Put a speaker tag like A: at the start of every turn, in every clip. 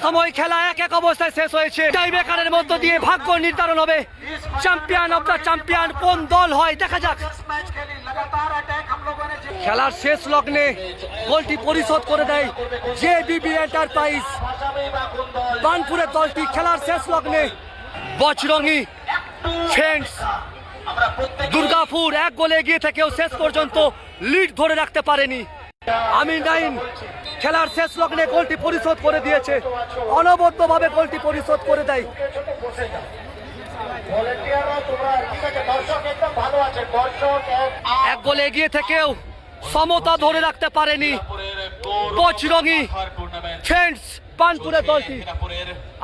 A: সময় খেলা এক এক অবস্থায় শেষ হয়েছে। টাই ব্রেকারের মধ্য দিয়ে ভাগ্য নির্ধারণ হবে। চ্যাম্পিয়ন অফ দ্য চ্যাম্পিয়ন কোন দল হয় দেখা যাক। খেলার শেষ লগ্নে গোলটি পরিশোধ করে দেয় জেবিবি এন্টারপ্রাইজ। বানপুরের দলটি খেলার শেষ লগ্নে বজরঙ্গি ফ্রেন্ডস দুর্গাপুর এক গোলে এগিয়ে থেকেও শেষ পর্যন্ত লিড ধরে রাখতে পারেনি। আমিন নাইম খেলার শেষ লগ্নে গোলটি পরিশোধ করে দিয়েছে, অনবদ্যভাবে গোলটি পরিশোধ করে দেয়। এক গোলে এগিয়ে থেকেও সমতা ধরে রাখতে পারেনি বজরঙ্গি ফ্রেন্ডস বানপুরের দলটি।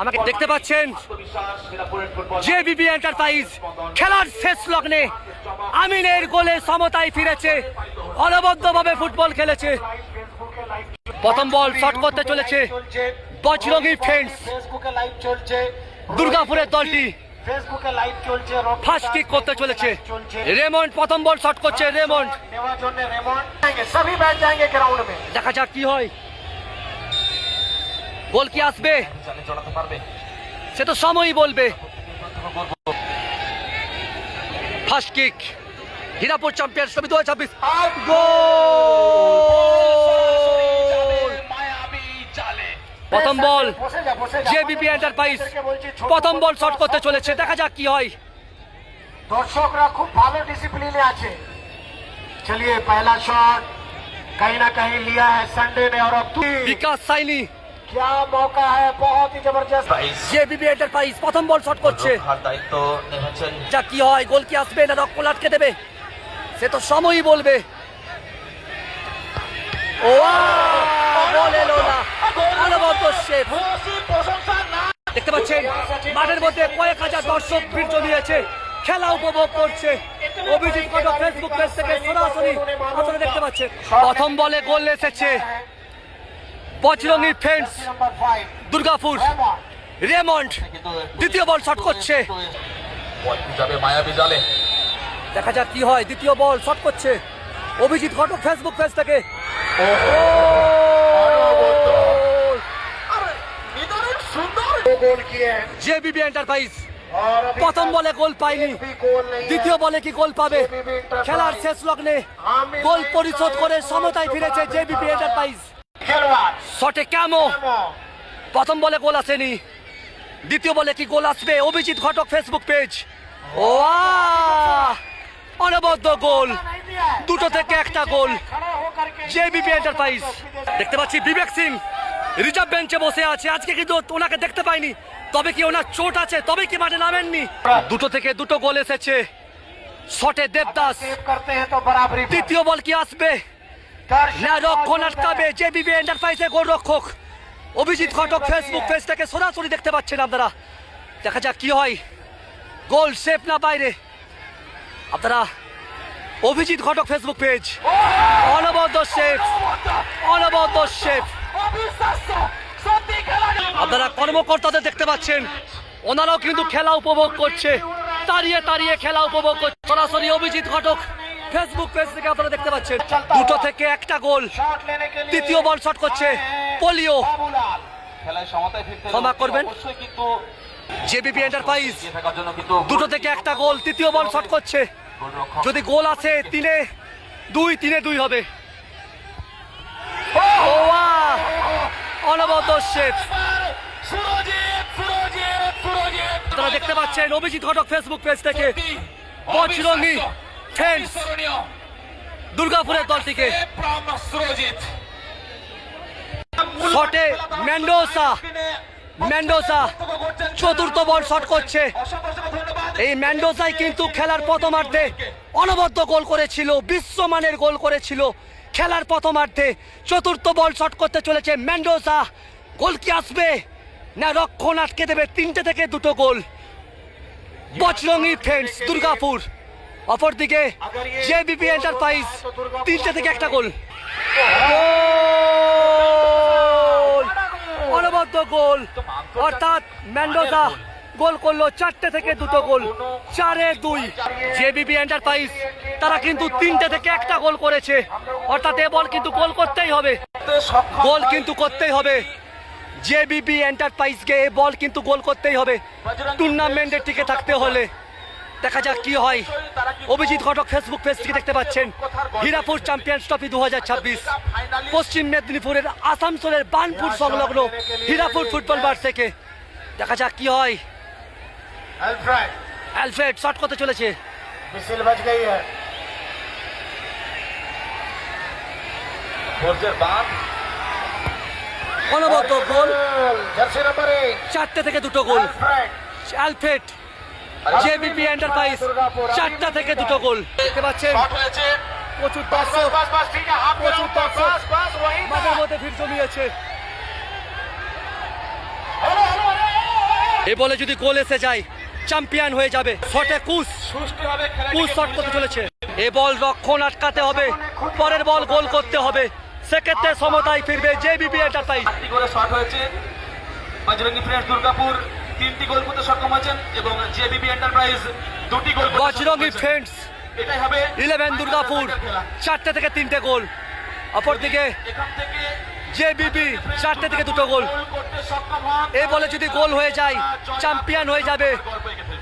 A: আমাকে দেখতে পাচ্ছেন জেবিবি এন্টারপ্রাইজ খেলার শেষ লগ্নে আমিনের গোলে সমতায় ফিরেছে, অনবদ্যভাবে ফুটবল খেলেছে। প্রথম বল শট করতে চলেছে বজরঙ্গি ফ্রেন্ডস দুর্গাপুরের দলটি। ফার্স্ট কিক করতে চলেছে রেমন্ড, প্রথম বল শট করছে রেমন্ড। দেখা যাক কি হয়, গোল কি আসবে সে তো সময়ই বলবে। ফার্স্ট কিক হীরাপুর চ্যাম্পিয়ন 2026 গোল। প্রথম বল জেবিবি এন্টারপ্রাইজ প্রথম বল শট করতে চলেছে, দেখা যাক কি হয়।
B: দর্শকরা খুব ভালো ডিসিপ্লিনে আছে। চলিए पहला शॉट कहीं ना कहीं लिया है संडे ने और अब
A: বিকাশ সাইনি
B: क्या मौका है, बहुत ही जबरदस्त।
A: জেবিবি এন্টারপ্রাইজ প্রথম বল শট করছে, যা কি হয়, গোল কি আসবে না রক্ষণ আটকে দেবে সে তো সময়ই বলবে। ও গোল এলো না, অনবদ্য শেপ। দেখতে পাচ্ছেন মাঠের মধ্যে কয়েক হাজার দর্শক ভিড় জমিয়েছে, খেলা উপভোগ করছে। অভিজিৎ কটক ফেসবুক পেজ থেকে সরাসরি আপনারা দেখতে পাচ্ছেন। প্রথম বলে গোল এসেছে বজরঙ্গি ফ্রেন্ডস দুর্গাপুর। রেমন্ড দ্বিতীয় বল শট করছে, দেখা যাক কি হয়। দ্বিতীয় বল শট করছে অভিজিৎ ঘটক ফেসবুক পেজ থেকে। জেবিবি এন্টারপ্রাইজ প্রথম বলে গোল পায়নি, দ্বিতীয় বলে কি গোল পাবে? খেলার শেষ লগ্নে গোল পরিশোধ করে সমতায় ফিরেছে জেবিবি এন্টারপ্রাইজ। শটে ক্যামো প্রথম বলে গোল আসেনি, দ্বিতীয় বলে কি গোল আসবে? অভিজিৎ ঘটক ফেসবুক পেজ। ও অনবদ্য গোল, দুটো থেকে একটা গোল জেবিবি এন্টারপ্রাইজ। দেখতে পাচ্ছি বিবেক সিং রিজার্ভ বেঞ্চে বসে আছে, আজকে কিন্তু ওনাকে দেখতে পাইনি। তবে কি ওনার চোট আছে, তবে কি মাঠে নামেননি? দুটো থেকে দুটো গোল এসেছে শটে দেবদাস। তৃতীয় বল কি আসবে না রক্ষণ আটকাবে জেবিবি এন্টারপ্রাইজের গোল রক্ষক অভিজিৎ ঘটক ফেসবুক পেজ থেকে সরাসরি দেখতে পাচ্ছেন আপনারা। দেখা যাক কি হয়, গোল সেফ না বাইরে। আপনারা অভিজিৎ ঘটক ফেসবুক পেজ, অনবদ্য সেফ, অনবদ্য সেফ। আপনারা কর্মকর্তাদের দেখতে পাচ্ছেন, ওনারাও কিন্তু খেলা উপভোগ করছে, দাঁড়িয়ে দাঁড়িয়ে খেলা উপভোগ করছে। সরাসরি অভিজিৎ ঘটক ফেসবুক পেজ থেকে আপনারা দেখতে পাচ্ছেন। দুটো থেকে একটা গোল, তৃতীয় বল শট করছে পোলিও। ক্ষমা করবেন জেবিবি এন্টারপ্রাইজ, দুটো থেকে একটা গোল, তৃতীয় বল শট করছে। যদি গোল আসে 3-2 হবে। অনবদ্য শেপ আপনারা দেখতে পাচ্ছেন অভিজিৎ ঘটক ফেসবুক পেজ থেকে বজরঙ্গি ফ্রেন্ডস দুর্গাপুরের দলটিকে। শটে ম্যান্ডোসা চতুর্থ বল শট করছে। এই ম্যান্ডোসাই কিন্তু খেলার প্রথমার্ধে অনবদ্য গোল করেছিল, বিশ্বমানের গোল করেছিল খেলার প্রথমার্ধে। চতুর্থ বল শট করতে চলেছে ম্যান্ডোসা, গোল কি আসবে না রক্ষণ আটকে দেবে? 3টে থেকে 2 গোল বজরঙ্গি ফ্রেন্ডস দুর্গাপুর। অপরদিকে জেবিবি এন্টারপ্রাইজ 3টে থেকে একটা গোল। অনবদ্য গোল, অর্থাৎ ম্যান্ডোসা গোল করলো 4টে থেকে 2 গোল, 4-2। জেবিবি এন্টারপ্রাইজ তারা কিন্তু 3টে থেকে একটা গোল করেছে, অর্থাৎ এ বল কিন্তু গোল করতেই হবে, গোল কিন্তু করতেই হবে জেবিবি এন্টারপ্রাইজকে এই বল কিন্তু গোল করতেই হবে টুর্নামেন্টে টিকে থাকতে হলে। দেখা যাক কি হয়। অভিজিৎ ঘটক ফেসবুক পেজ থেকে দেখতে পাচ্ছেন হীরাপুর চ্যাম্পিয়ন্স ট্রফি 2026 পশ্চিম মেদিনীপুরের আসানসোলের বানপুর সংলগ্ন হীরাপুর ফুটবল মাঠ থেকে। দেখা যাক কি হয়।
B: अल्फ्रेड
A: অ্যালফ্রেড শট করতে চলেছে,
B: मिसिल बच गई है।
A: অনবদ্য গোল,
B: जर्सी नंबर 1
A: চারটে থেকে দুটো গোল।
B: अल्फ्रेड
A: অ্যালফ্রেড জেবিবি এন্টারপ্রাইজ চারটা থেকে দুটো গোল। দেখতে পাচ্ছেন
B: शॉट হয়েছে।
A: প্রচুর
B: बस
A: দর্শক
B: बस बस ठीक है, हाफ
A: প্রচুর
B: मिनट
A: দর্শক
B: बस बस वही था।
A: মাঠের মধ্যে ভিড় জমিয়েছে।
B: हेलो हेलो
A: এ বলে যদি গোল এসে যায় চ্যাম্পিয়ন হয়ে যাবে। শটে কুশ কুশ শট করতে চলেছে। এ বল রক্ষণ আটকাতে হবে, পরের বল গোল করতে হবে, সেক্ষেত্রে সমতায় ফিরবে জেবিবি এন্টারপ্রাইজ।
C: 8টি করে শট হয়েছে। বজরঙ্গি ফ্রেন্ডস দুর্গাপুর 3টি গোল করতে সক্ষম হয়েছেন এবং জেবিবি এন্টারপ্রাইজ 2টি গোল করতে
A: বজরঙ্গি
C: সক্ষম হয়েছেন।
A: ফ্রেন্ডস
C: এটাই হবে
A: 11 দুর্গাপুর চারটে থেকে তিনটে গোল। অপরদিকে
C: এখান থেকে
A: জেবিবি চারটে থেকে দুটো গোল।
C: গোল করতে সক্ষম হন।
A: এ বলে যদি গোল হয়ে যায় চ্যাম্পিয়ন হয়ে যাবে।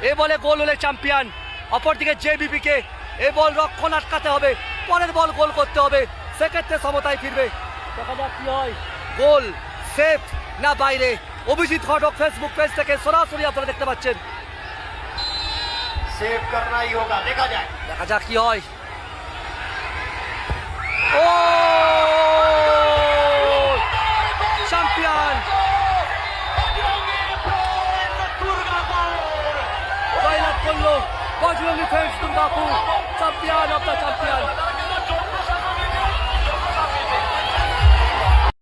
A: এ বলে গোল হলে চ্যাম্পিয়ন। অপরদিকে জেবিবিকে এ বল রক্ষণ আটকাতে হবে, পরের বল গোল করতে হবে, সেক্ষেত্রে সমতায় ফিরবে। দেখা যাক কি হয়। গোল সেফ না বাইরে। অভিজিৎ ঘটক ফেসবুক পেজ থেকে সরাসরি আপনারা দেখতে পাচ্ছেন।
B: सेव करना ही होगा, देखा जाए।
A: দেখা যাক কি হয়। ও চ্যাম্পিয়ন জয়লাভ করলো Bajrangi friends Durgapur, champion of the champion.